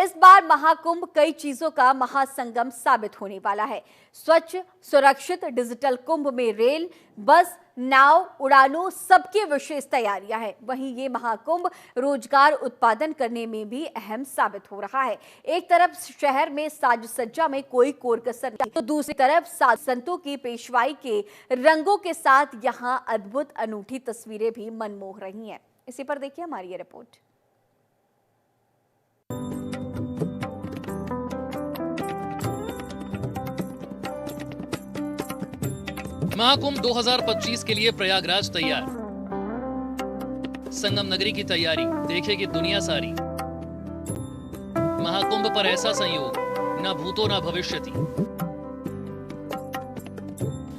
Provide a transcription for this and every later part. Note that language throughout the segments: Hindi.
इस बार महाकुंभ कई चीजों का महासंगम साबित होने वाला है। स्वच्छ, सुरक्षित, डिजिटल कुंभ में रेल, बस, नाव, उड़ानों सबकी विशेष तैयारियां हैं। वहीं ये महाकुंभ रोजगार उत्पादन करने में भी अहम साबित हो रहा है। एक तरफ शहर में साज सज्जा में कोई कोर कसर नहीं, तो दूसरी तरफ साध संतों की पेशवाई के रंगों के साथ यहां अद्भुत अनूठी तस्वीरें भी मनमोह रही हैं। इसी पर देखिए हमारी ये रिपोर्ट। महाकुंभ 2025 के लिए प्रयागराज तैयार। संगम नगरी की तैयारी देखेगी दुनिया सारी। महाकुंभ पर ऐसा संयोग, न भूतो न भविष्यति।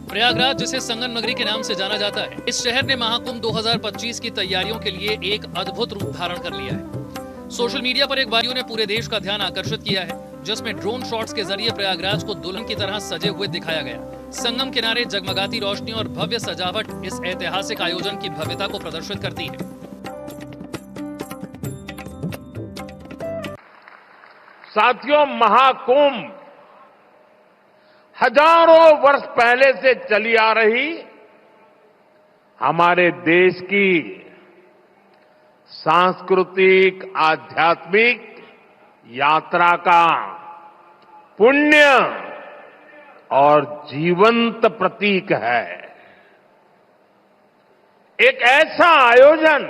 प्रयागराज, जिसे संगम नगरी के नाम से जाना जाता है, इस शहर ने महाकुंभ 2025 की तैयारियों के लिए एक अद्भुत रूप धारण कर लिया है। सोशल मीडिया पर एक वीडियो ने पूरे देश का ध्यान आकर्षित किया है, जिसमें ड्रोन शॉट्स के जरिए प्रयागराज को दुल्हन की तरह सजे हुए दिखाया गया। संगम किनारे जगमगाती रोशनी और भव्य सजावट इस ऐतिहासिक आयोजन की भव्यता को प्रदर्शित करती है। साथियों, महाकुंभ हजारों वर्ष पहले से चली आ रही हमारे देश की सांस्कृतिक, आध्यात्मिक यात्रा का पुण्य और जीवंत प्रतीक है। एक ऐसा आयोजन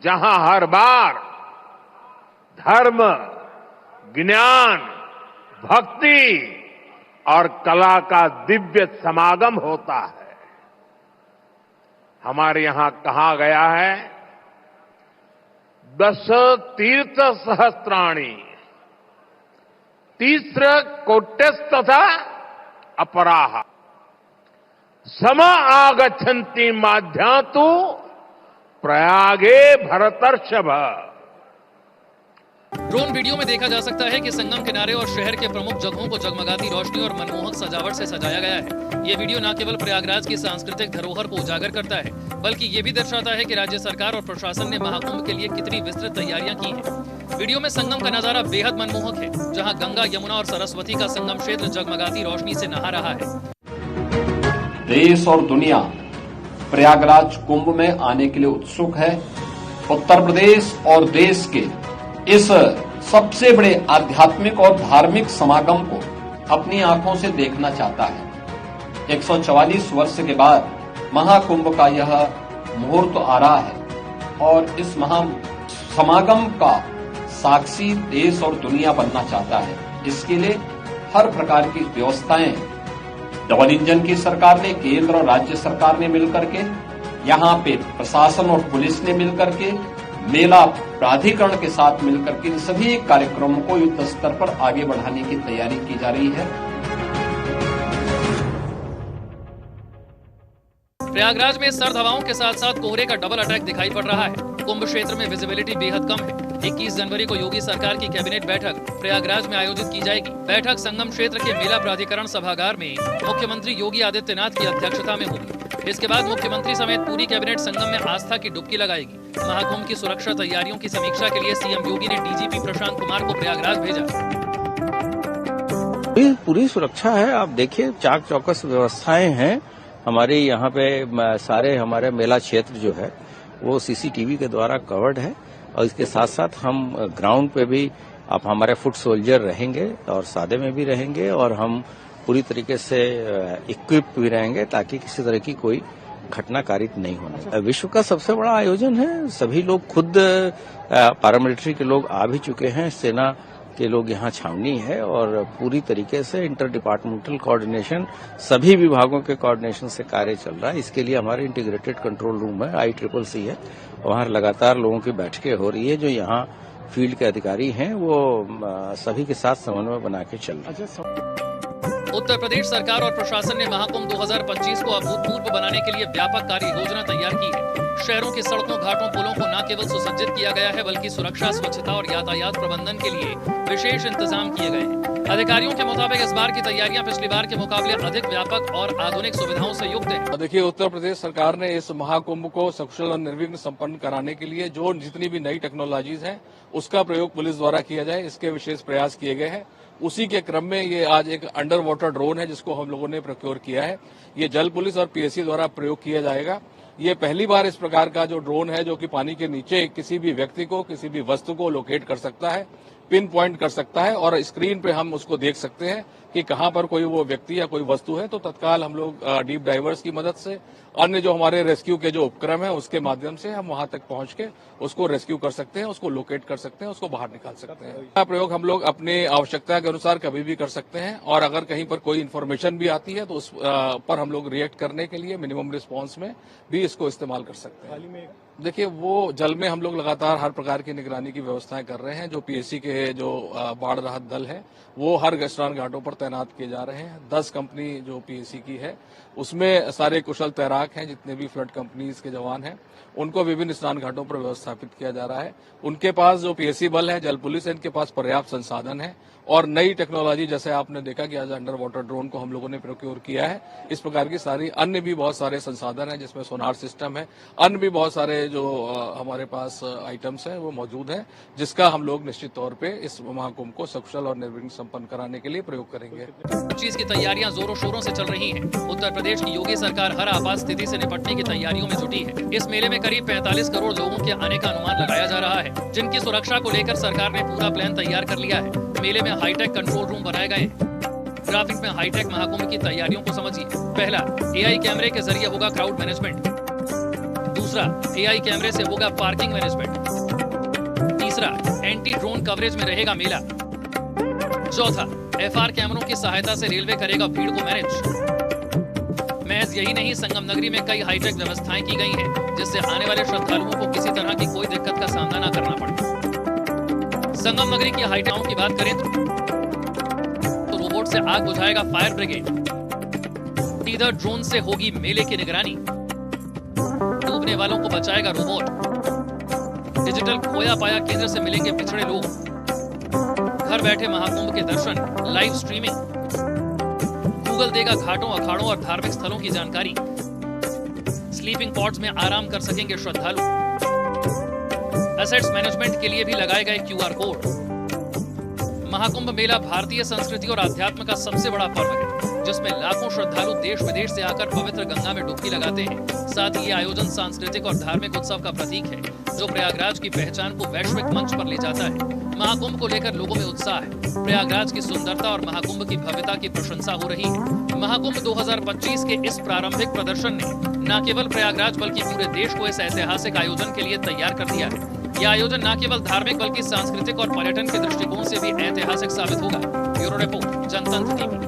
जहां हर बार धर्म, ज्ञान, भक्ति और कला का दिव्य समागम होता है। हमारे यहां कहा गया है, दश तीर्थ सहस्त्राणि तीस्र कोट्यस्तथा अपराह सम आगच्छन्ति माध्यातु प्रयागे भरतर्षभ। ड्रोन वीडियो में देखा जा सकता है कि संगम किनारे और शहर के प्रमुख जगहों को जगमगाती रोशनी और मनमोहक सजावट से सजाया गया है। ये वीडियो न केवल प्रयागराज की सांस्कृतिक धरोहर को उजागर करता है, बल्कि ये भी दर्शाता है कि राज्य सरकार और प्रशासन ने महाकुंभ के लिए कितनी विस्तृत तैयारियां की हैं। वीडियो में संगम का नजारा बेहद मनमोहक है, जहां गंगा, यमुना और सरस्वती का संगम क्षेत्र जगमगाती रोशनी से नहा रहा है। देश और दुनिया प्रयागराज कुंभ में आने के लिए उत्सुक है। उत्तर प्रदेश और देश के इस सबसे बड़े आध्यात्मिक और धार्मिक समागम को अपनी आंखों से देखना चाहता है। 144 वर्ष के बाद महाकुंभ का यह मुहूर्त आ रहा है और इस महा समागम का साक्षी देश और दुनिया बनना चाहता है। इसके लिए हर प्रकार की व्यवस्थाएं डबल इंजन की सरकार ने, केंद्र और राज्य सरकार ने मिलकर के, यहाँ पे प्रशासन और पुलिस ने मिलकर के, मेला प्राधिकरण के साथ मिलकर के इन सभी कार्यक्रमों को युद्ध स्तर पर आगे बढ़ाने की तैयारी की जा रही है। प्रयागराज में सर्द हवाओं के साथ साथ कोहरे का डबल अटैक दिखाई पड़ रहा है। कुंभ क्षेत्र में विजिबिलिटी बेहद कम है। 21 जनवरी को योगी सरकार की कैबिनेट बैठक प्रयागराज में आयोजित की जाएगी। बैठक संगम क्षेत्र के मेला प्राधिकरण सभागार में मुख्यमंत्री योगी आदित्यनाथ की अध्यक्षता में होगी। इसके बाद मुख्यमंत्री समेत पूरी कैबिनेट संगम में आस्था की डुबकी लगाएगी। महाकुंभ की सुरक्षा तैयारियों की समीक्षा के लिए सीएम योगी ने डीजीपी प्रशांत कुमार को प्रयागराज भेजा। पूरी सुरक्षा है, आप देखिए चाक चौकस व्यवस्थाएं हैं हमारे यहाँ पे। सारे हमारे मेला क्षेत्र जो है वो सीसीटीवी के द्वारा कवर्ड है और इसके साथ साथ हम ग्राउंड पे भी आप हमारे फुट सोल्जर रहेंगे और सादे में भी रहेंगे और हम पूरी तरीके से इक्विप भी रहेंगे ताकि किसी तरह की कोई घटना कारित नहीं होने। विश्व का सबसे बड़ा आयोजन है। सभी लोग खुद पैरामिलिट्री के लोग आ भी चुके हैं, सेना के लोग यहाँ छावनी है और पूरी तरीके से इंटर डिपार्टमेंटल कोऑर्डिनेशन, सभी विभागों के कोऑर्डिनेशन से कार्य चल रहा है। इसके लिए हमारे इंटीग्रेटेड कंट्रोल रूम है, ICCC है, वहाँ लगातार लोगों की बैठकें हो रही है। जो यहाँ फील्ड के अधिकारी हैं वो सभी के साथ समन्वय बना के चल रहे हैं। उत्तर प्रदेश सरकार और प्रशासन ने महाकुंभ 2025 को अभूतपूर्व बनाने के लिए व्यापक कार्य योजना तैयार की है। शहरों की सड़कों, घाटों, पुलों को न केवल सुसज्जित किया गया है, बल्कि सुरक्षा, स्वच्छता और यातायात प्रबंधन के लिए विशेष इंतजाम किए गए हैं। अधिकारियों के मुताबिक इस बार की तैयारियां पिछली बार के मुकाबले अधिक व्यापक और आधुनिक सुविधाओं से युक्त है। देखिए, उत्तर प्रदेश सरकार ने इस महाकुंभ को सकुशल और निर्विघ्न संपन्न कराने के लिए जो जितनी भी नई टेक्नोलॉजीज हैं उसका प्रयोग पुलिस द्वारा किया जाए, इसके विशेष प्रयास किए गए हैं। उसी के क्रम में ये आज एक अंडर वाटर ड्रोन है जिसको हम लोगों ने प्रोक्योर किया है। ये जल पुलिस और पीएससी द्वारा प्रयोग किया जाएगा। ये पहली बार इस प्रकार का जो ड्रोन है जो कि पानी के नीचे किसी भी व्यक्ति को, किसी भी वस्तु को लोकेट कर सकता है, पिन पॉइंट कर सकता है और स्क्रीन पे हम उसको देख सकते हैं कि कहां पर कोई वो व्यक्ति या कोई वस्तु है। तो तत्काल हम लोग डीप डाइवर्स की मदद से, अन्य जो हमारे रेस्क्यू के जो उपक्रम है उसके माध्यम से हम वहां तक पहुंच के उसको रेस्क्यू कर सकते हैं, उसको लोकेट कर सकते हैं, उसको बाहर निकाल सकते हैं। यह प्रयोग हम लोग अपनी आवश्यकता के अनुसार कभी भी कर सकते हैं और अगर कहीं पर कोई इन्फॉर्मेशन भी आती है तो उस पर हम लोग रिएक्ट करने के लिए मिनिमम रिस्पॉन्स में भी इसको इस्तेमाल कर सकते हैं। देखिए, वो जल में हम लोग लगातार हर प्रकार की निगरानी की व्यवस्थाएं कर रहे हैं। जो पीएससी के जो बाढ़ राहत दल है वो हर स्नान घाटों पर तैनात किए जा रहे हैं। 10 कंपनी जो पीएससी की है उसमें सारे कुशल तैराक हैं, जितने भी फ्लड कंपनीज के जवान हैं उनको विभिन्न स्नान घाटों पर व्यवस्थापित किया जा रहा है। उनके पास जो पीएससी बल है, जल पुलिस है, इनके पास पर्याप्त संसाधन है और नई टेक्नोलॉजी, जैसे आपने देखा कि आज अंडर वाटर ड्रोन को हम लोगों ने प्रोक्योर किया है, इस प्रकार की सारी अन्य भी बहुत सारे संसाधन है जिसमें सोनार सिस्टम है, अन्य भी बहुत सारे जो हमारे पास आइटम्स हैं वो मौजूद हैं, जिसका हम लोग निश्चित तौर पे इस महाकुंभ को सकुशल और निर्विघ्न संपन्न कराने के लिए प्रयोग करेंगे। चीज की तैयारियां जोरों शोरों से चल रही हैं। उत्तर प्रदेश की योगी सरकार हर आपात स्थिति से निपटने की तैयारियों में जुटी है। इस मेले में करीब 45 करोड़ लोगों के आने का अनुमान लगाया जा रहा है, जिनकी सुरक्षा को लेकर सरकार ने पूरा प्लान तैयार कर लिया है। मेले में हाईटेक कंट्रोल रूम बनाए गए हैं। ग्राफिक में हाईटेक महाकुंभ की तैयारियों को समझिए। पहला, एआई कैमरे के जरिए होगा क्राउड मैनेजमेंट। दूसरा, एआई कैमरे से होगा पार्किंग मैनेजमेंट। तीसरा, एंटी ड्रोन कवरेज में रहेगा मेला। चौथा, एफआर कैमरों की सहायता से रेलवे करेगा भीड़ को मैनेज। महज यही नहीं, संगम नगरी में कई हाईटेक व्यवस्थाएं की गई हैं, जिससे आने वाले श्रद्धालुओं को किसी तरह की कोई दिक्कत का सामना न करना पड़े। संगम नगरी की हाईटेकों की बात करें तो रोबोट से आग बुझाएगा फायर ब्रिगेड। सीधा ड्रोन से होगी मेले की निगरानी। डूबने वालों को बचाएगा रोबोट। डिजिटल खोया पाया केंद्र से मिलेंगे पिछड़े लोग। घर बैठे महाकुंभ के दर्शन, लाइव स्ट्रीमिंग। गूगल देगा घाटों, अखाड़ों और धार्मिक स्थलों की जानकारी। स्लीपिंग पॉड्स में आराम कर सकेंगे श्रद्धालु। एसेट्स मैनेजमेंट के लिए भी लगाए गए क्यूआर कोड। महाकुंभ मेला भारतीय संस्कृति और अध्यात्म का सबसे बड़ा पर्व है, जिसमें लाखों श्रद्धालु देश विदेश से आकर पवित्र गंगा में डुबकी लगाते हैं। साथ ही ये आयोजन सांस्कृतिक और धार्मिक उत्सव का प्रतीक है, जो प्रयागराज की पहचान को वैश्विक मंच पर ले जाता है। महाकुंभ को लेकर लोगों में उत्साह है। प्रयागराज की सुंदरता और महाकुंभ की भव्यता की प्रशंसा हो रही है। महाकुंभ 2025 के इस प्रारंभिक प्रदर्शन ने न केवल प्रयागराज बल्कि पूरे देश को इस ऐतिहासिक आयोजन के लिए तैयार कर दिया है। यह आयोजन न केवल धार्मिक बल्कि सांस्कृतिक और पर्यटन के दृष्टिकोण से भी ऐतिहासिक साबित होगा। ब्यूरो रिपोर्ट, जनतंत्र टीवी।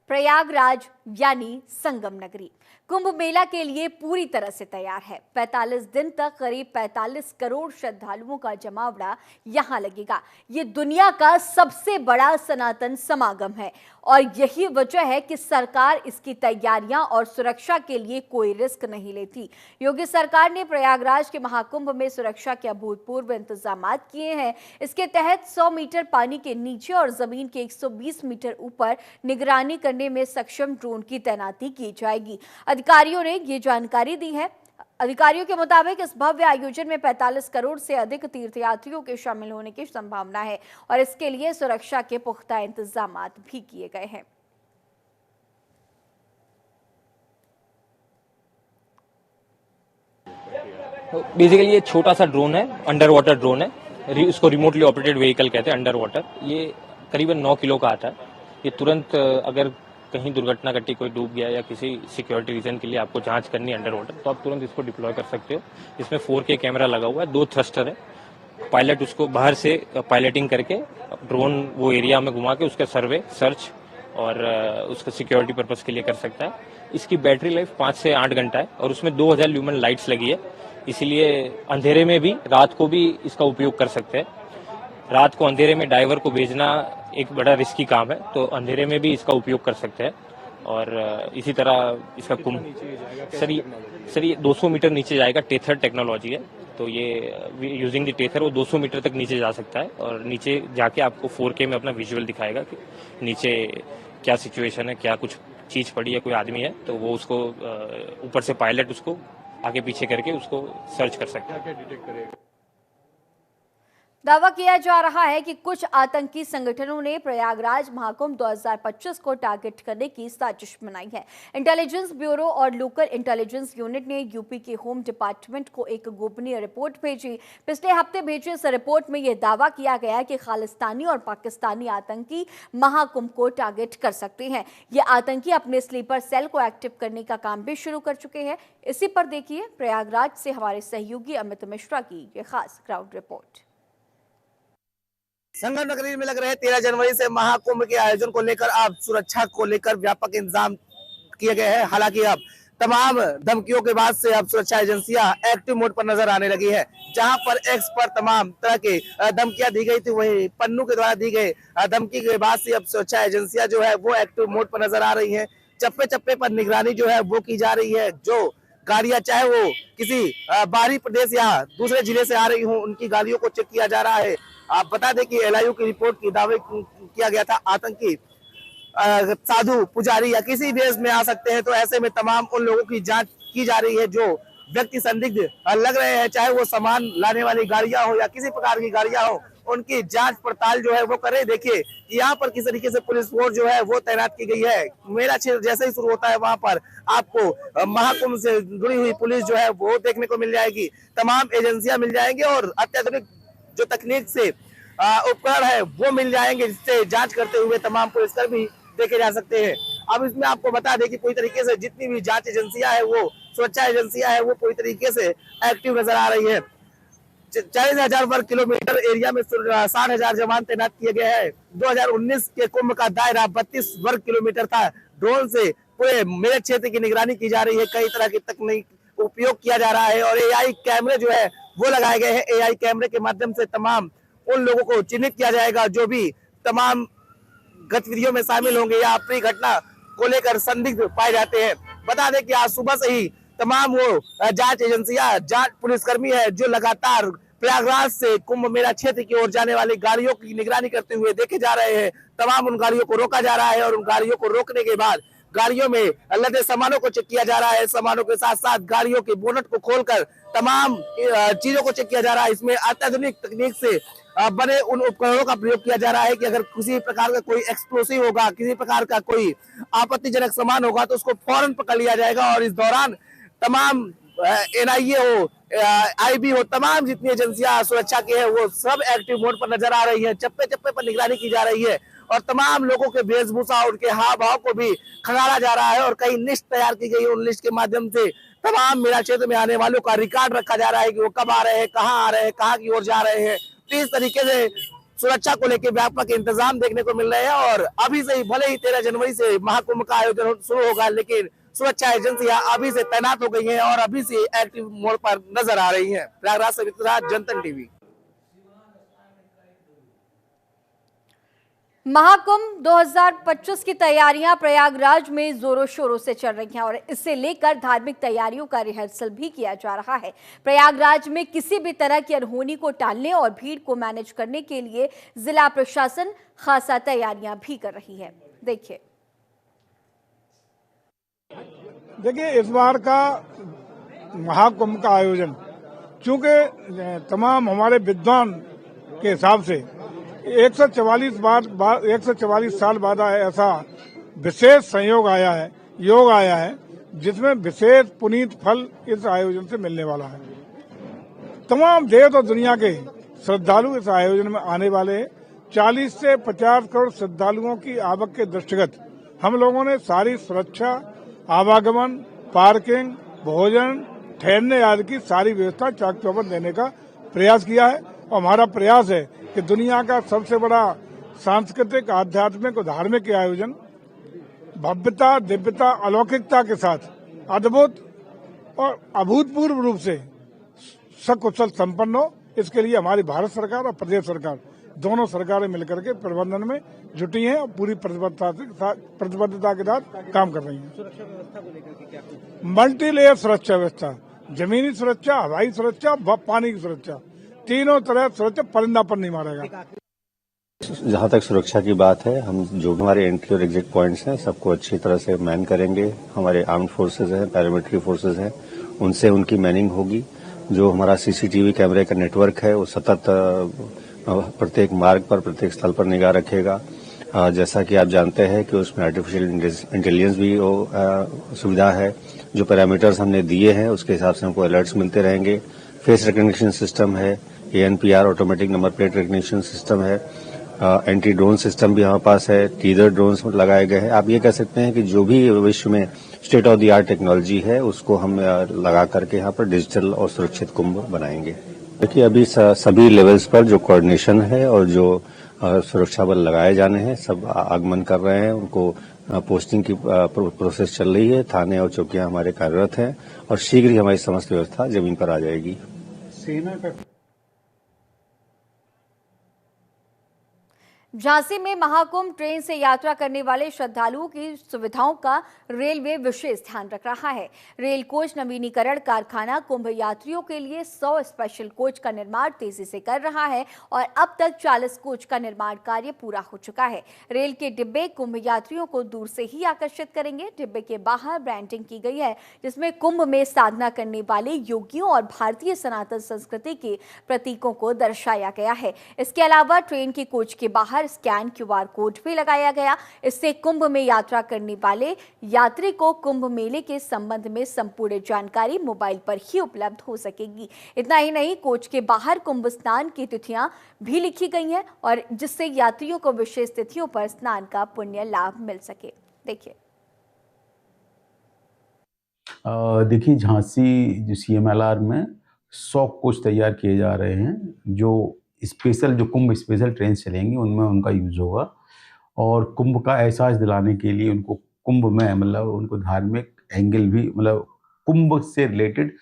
प्रयागराज यानी संगम नगरी कुंभ मेला के लिए पूरी तरह से तैयार है। 45 दिन तक करीब 45 करोड़ श्रद्धालुओं का जमावड़ा यहां लगेगा। ये दुनिया का सबसे बड़ा सनातन समागम है और यही वजह है कि सरकार इसकी तैयारियां और सुरक्षा के लिए कोई रिस्क नहीं लेती। योगी सरकार ने प्रयागराज के महाकुंभ में सुरक्षा के अभूतपूर्व इंतजाम किए हैं। इसके तहत 100 मीटर पानी के नीचे और जमीन के 120 मीटर ऊपर निगरानी करने में सक्षम ड्रोन की तैनाती की जाएगी। अधिकारियों ने ये जानकारी दी है। अधिकारियों के मुताबिक इस भव्य आयोजन में 45 करोड़ से अधिक तीर्थयात्रियों के शामिल होने की संभावना है और इसके लिए सुरक्षा के पुख्ता इंतजाम भी किए गए हैं। बेसिकली ये छोटा सा ड्रोन है, अंडर वाटर ड्रोन है, इसको रिमोटली ऑपरेटेड व्हीकल कहते हैं अंडर वाटर। ये करीबन 9 किलो का आता है। ये तुरंत अगर कहीं दुर्घटना घटी, कोई डूब गया या किसी सिक्योरिटी रीजन के लिए आपको जांच करनी है अंडर वाटर, तो आप तुरंत इसको डिप्लॉय कर सकते हो। इसमें 4K कैमरा लगा हुआ है, 2 थ्रस्टर है। पायलट उसको बाहर से पायलटिंग करके ड्रोन वो एरिया में घुमा के उसका सर्वे, सर्च और उसका सिक्योरिटी पर्पस के लिए कर सकता है। इसकी बैटरी लाइफ 5 से 8 घंटा है और उसमें 2000 ल्यूमेन लाइट्स लगी है, इसीलिए अंधेरे में भी, रात को भी इसका उपयोग कर सकते हैं। रात को अंधेरे में डाइवर को भेजना एक बड़ा रिस्की काम है, तो अंधेरे में भी इसका उपयोग कर सकते हैं। और इसी तरह इसका कुंभ सर ये 200 मीटर नीचे जाएगा। टेथर टेक्नोलॉजी है, तो ये यूजिंग द टेथर वो 200 मीटर तक नीचे जा सकता है और नीचे जाके आपको 4K में अपना विजुअल दिखाएगा कि नीचे क्या सिचुएशन है, क्या कुछ चीज पड़ी है, कोई आदमी है, तो वो उसको ऊपर से पायलट उसको आगे पीछे करके उसको सर्च कर सकता है। दावा किया जा रहा है कि कुछ आतंकी संगठनों ने प्रयागराज महाकुंभ 2025 को टारगेट करने की साजिश बनाई है। इंटेलिजेंस ब्यूरो और लोकल इंटेलिजेंस यूनिट ने यूपी के होम डिपार्टमेंट को एक गोपनीय रिपोर्ट भेजी। पिछले हफ्ते भेजी इस रिपोर्ट में यह दावा किया गया कि खालिस्तानी और पाकिस्तानी आतंकी महाकुंभ को टारगेट कर सकते हैं। ये आतंकी अपने स्लीपर सेल को एक्टिव करने का काम भी शुरू कर चुके हैं। इसी पर देखिए प्रयागराज से हमारे सहयोगी अमित मिश्रा की ये खास ग्राउंड रिपोर्ट। संगम नगरी में लग रहे 13 जनवरी से महाकुंभ के आयोजन को लेकर अब सुरक्षा को लेकर व्यापक इंतजाम किए गए हैं। हालांकि अब तमाम धमकियों के बाद से अब सुरक्षा एजेंसियां एक्टिव मोड पर नजर आने लगी है। जहां पर एक्स पर तमाम तरह के धमकियां दी गई थी, वहीं पन्नू के द्वारा दी गई धमकी के बाद से अब सुरक्षा एजेंसियां जो है वो एक्टिव मोड पर नजर आ रही है। चप्पे चप्पे पर निगरानी जो है वो की जा रही है। जो गाड़ियां चाहे वो किसी बाहरी प्रदेश या दूसरे जिले से आ रही हो, उनकी गाड़ियों को चेक किया जा रहा है। आप बता दें कि LIU की रिपोर्ट की दावे किया गया था आतंकी साधु पुजारी या किसी देश में आ सकते हैं, तो ऐसे में तमाम उन लोगों की जांच की जा रही है जो व्यक्ति संदिग्ध लग रहे हैं, चाहे वो सामान लाने वाली गाड़ियां हो या किसी प्रकार की गाड़ियां हो, उनकी जांच पड़ताल जो है वो करे। देखिए यहाँ पर किस तरीके से पुलिस फोर्स जो है वो तैनात की गई है। मेला क्षेत्र जैसे ही शुरू होता है वहां पर आपको महाकुंभ से जुड़ी हुई पुलिस जो है वो देखने को मिल जाएगी। तमाम एजेंसियां मिल जाएंगी और अत्याधुनिक जो तकनीक से उपकरण है वो मिल जाएंगे, जिससे जांच करते हुए तमाम पुलिसकर्मी देखे जा सकते हैं। अब इसमें आपको बता दें कि पूरी तरीके से जितनी भी जांच एजेंसियां है वो सुरक्षा एजेंसियां है वो पूरी तरीके से एक्टिव नजर आ रही है। 40,000 वर्ग किलोमीटर एरिया में 60,000 जवान तैनात किए गए हैं। 2019 के कुंभ का दायरा 32 वर्ग किलोमीटर था। ड्रोन से पूरे मेरठ क्षेत्र की निगरानी की जा रही है। कई तरह की तकनीक उपयोग किया जा रहा है और AI कैमरे जो है वो लगाए गए हैं। AI कैमरे के माध्यम से तमाम उन लोगों को चिन्हित किया जाएगा जो भी तमाम गतिविधियों में शामिल होंगे या अपनी घटना को लेकर संदिग्ध पाए जाते हैं। बता दें कि आज सुबह से ही तमाम वो जांच एजेंसियां, जांच पुलिसकर्मी है जो लगातार प्रयागराज से कुंभ मेला क्षेत्र की ओर जाने वाली गाड़ियों की निगरानी करते हुए देखे जा रहे हैं। तमाम उन गाड़ियों को रोका जा रहा है और उन गाड़ियों को रोकने के बाद गाड़ियों में लदे सामानों को चेक किया जा रहा है। सामानों के साथ साथ गाड़ियों के बोनट को खोलकर तमाम चीजों को चेक किया जा रहा है। इसमें अत्याधुनिक तकनीक से बने उन उपकरणों का प्रयोग किया जा रहा है कि अगर किसी प्रकार का कोई एक्सप्लोसिव होगा, किसी प्रकार का कोई आपत्तिजनक सामान होगा तो उसको फौरन पकड़ लिया जाएगा। और इस दौरान तमाम NIA हो, IB हो, तमाम जितनी एजेंसियां सुरक्षा की है वो सब एक्टिव मोड पर नजर आ रही है। चप्पे चप्पे पर निगरानी की जा रही है और तमाम लोगों के वेशभूषा, उनके हाव भाव को भी खंगाला जा रहा है और कई लिस्ट तैयार की गई है। उन लिस्ट के माध्यम से तमाम मेला क्षेत्र में आने वालों का रिकॉर्ड रखा जा रहा है कि वो कब आ रहे हैं, कहाँ आ रहे हैं, कहाँ की ओर जा रहे हैं। तो इस तरीके से सुरक्षा को लेकर व्यापक इंतजाम देखने को मिल रहे हैं और अभी से ही भले ही 13 जनवरी से महाकुंभ का आयोजन शुरू होगा, लेकिन सुरक्षा एजेंसियां अभी से तैनात हो गई हैं और अभी से एक्टिव मोड पर नजर आ रही हैं। प्रयागराज से विक्रांत, जनतन टीवी। महाकुंभ 2025 की तैयारियां प्रयागराज में जोरों शोरों से चल रही हैं और इससे लेकर धार्मिक तैयारियों का रिहर्सल भी किया जा रहा है। प्रयागराज में किसी भी तरह की अनहोनी को टालने और भीड़ को मैनेज करने के लिए जिला प्रशासन खासा तैयारियां भी कर रही है। देखिए इस बार का महाकुंभ का आयोजन चूंकि तमाम हमारे विद्वान के हिसाब से 144 साल बाद ऐसा विशेष संयोग आया है, योग आया है, जिसमें विशेष पुनीत फल इस आयोजन से मिलने वाला है। तमाम देश और दुनिया के श्रद्धालु इस आयोजन में आने वाले हैं। 40 से 50 करोड़ श्रद्धालुओं की आवक के दृष्टिगत हम लोगों ने सारी सुरक्षा, आवागमन, पार्किंग, भोजन, ठहरने आदि की सारी व्यवस्था चाक चौबंद देने का प्रयास किया है और हमारा प्रयास है कि दुनिया का सबसे बड़ा सांस्कृतिक, आध्यात्मिक और धार्मिक आयोजन भव्यता, दिव्यता, अलौकिकता के साथ अद्भुत और अभूतपूर्व रूप से सकुशल संपन्न हो। इसके लिए हमारी भारत सरकार और प्रदेश सरकार दोनों सरकारें मिलकर के प्रबंधन में जुटी हैं और पूरी प्रतिबद्धता के साथ काम कर रही हैं। सुरक्षा व्यवस्था को लेकर के क्या मल्टी लेयर सुरक्षा व्यवस्था, जमीनी सुरक्षा, हवाई सुरक्षा व पानी की सुरक्षा, तीनों तरह सुरक्षा, परिंदा पर नहीं मारेगा। जहां तक सुरक्षा की बात है, हम जो हमारे एंट्री और एग्जिट पॉइंट्स हैं सबको अच्छी तरह से मैन करेंगे। हमारे आर्म्ड फोर्सेज हैं, पैरामिलिट्री फोर्सेज हैं, उनसे उनकी मैनिंग होगी। जो हमारा सीसीटीवी कैमरे का नेटवर्क है वो सतत प्रत्येक मार्ग पर, प्रत्येक स्थल पर निगाह रखेगा। जैसा कि आप जानते हैं कि उसमें आर्टिफिशियल इंटेलिजेंस भी सुविधा है। जो पैरामीटर्स हमने दिए हैं उसके हिसाब से हमको अलर्ट्स मिलते रहेंगे। फेस रिकग्निशन सिस्टम है, ANPR automatic number plate recognition system है, एंटी ड्रोन सिस्टम भी हमारे पास है, टीजर ड्रोन्स लगाए गए हैं। आप ये कह सकते हैं कि जो भी विश्व में state of the art technology है उसको हम लगा करके यहाँ पर डिजिटल और सुरक्षित कुंभ बनाएंगे। देखिए अभी सभी लेवल्स पर जो कोऑर्डिनेशन है और जो सुरक्षा बल लगाए जाने हैं सब आगमन कर रहे हैं। उनको पोस्टिंग की प्रोसेस चल रही है। थाने और चौकियां हमारे कार्यरत हैं और शीघ्र ही हमारी समस्त व्यवस्था जमीन पर आ जाएगी। सेना का झांसी में महाकुंभ ट्रेन से यात्रा करने वाले श्रद्धालुओं की सुविधाओं का रेलवे विशेष ध्यान रख रहा है। रेल कोच नवीनीकरण कारखाना कुंभ यात्रियों के लिए 100 स्पेशल कोच का निर्माण तेजी से कर रहा है और अब तक 40 कोच का निर्माण कार्य पूरा हो चुका है। रेल के डिब्बे कुंभ यात्रियों को दूर से ही आकर्षित करेंगे। डिब्बे के बाहर ब्रांडिंग की गई है जिसमें कुंभ में साधना करने वाले योगियों और भारतीय सनातन संस्कृति के प्रतीकों को दर्शाया गया है। इसके अलावा ट्रेन के कोच के बाहर स्कैन QR कोड भी लगाया गया। इससे कुंभ में यात्रा करने वाले यात्री को कुंभ मेले के संबंध में संपूर्ण जानकारी मोबाइल पर ही उपलब्ध हो सकेगी। इतना ही नहीं, कोच के बाहर कुंभ स्नान की तिथियां भी लिखी गई हैं और जिससे यात्रियों को विशेष तिथियों पर स्नान का पुण्य लाभ मिल सके। देखिए झांसी जो CMLR में 100 कोच तैयार किए जा रहे हैं जो स्पेशल जो कुंभ स्पेशल ट्रेन चलेंगी उनमें उनका यूज होगा और कुंभ का एहसास दिलाने के लिए उनको कुंभ में मतलब उनको धार्मिक एंगल भी मतलब कुंभ से रिलेटेड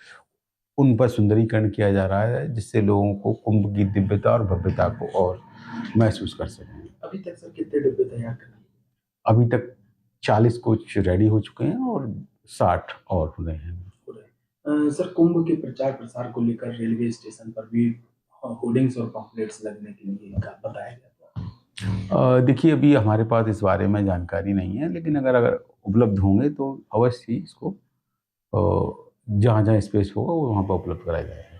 उन पर सुंदरीकरण किया जा रहा है जिससे लोगों को कुंभ की दिव्यता और भव्यता को और महसूस कर सकें। अभी तक सर कितने डिब्बे तैयार कर? अभी तक 40 कोच रेडी हो चुके हैं और 60 और हो रहे हैं। सर कुंभ के प्रचार प्रसार को लेकर रेलवे स्टेशन पर भी होर्डिंग्स और पम्फलेट्स लगने के लिए बताया गया था। देखिए अभी हमारे पास इस बारे में जानकारी नहीं है, लेकिन अगर उपलब्ध होंगे तो अवश्य ही इसको जहाँ जहाँ स्पेस होगा वो वहाँ पर उपलब्ध कराया जाएगा।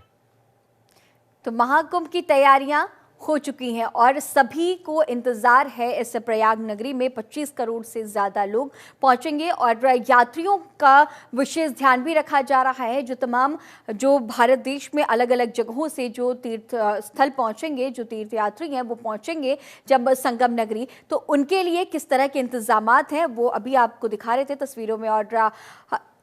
तो महाकुंभ की तैयारियां हो चुकी हैं और सभी को इंतजार है। इस प्रयाग नगरी में 25 करोड़ से ज़्यादा लोग पहुंचेंगे और यात्रियों का विशेष ध्यान भी रखा जा रहा है। जो भारत देश में अलग अलग जगहों से जो तीर्थ स्थल पहुंचेंगे, जो तीर्थ यात्री हैं वो पहुंचेंगे जब संगम नगरी, तो उनके लिए किस तरह के इंतजामात हैं वो अभी आपको दिखा रहे थे तस्वीरों में। और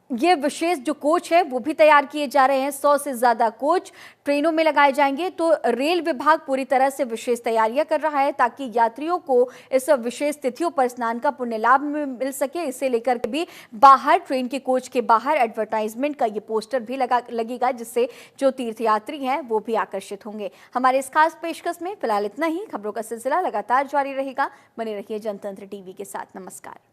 ये विशेष जो कोच है वो भी तैयार किए जा रहे हैं। 100 से ज़्यादा कोच ट्रेनों में लगाए जाएंगे। तो रेल विभाग पूरी तरह से विशेष तैयारियां कर रहा है ताकि यात्रियों को इस विशेष तिथियों पर स्नान का पुण्य लाभ मिल सके। इसे लेकर के भी बाहर ट्रेन के कोच के बाहर एडवर्टाइजमेंट का ये पोस्टर भी लगेगा जिससे जो तीर्थयात्री हैं वो भी आकर्षित होंगे। हमारे इस खास पेशकश में फिलहाल इतना ही। खबरों का सिलसिला लगातार जारी रहेगा। बने रहिए जनतंत्र टीवी के साथ। नमस्कार।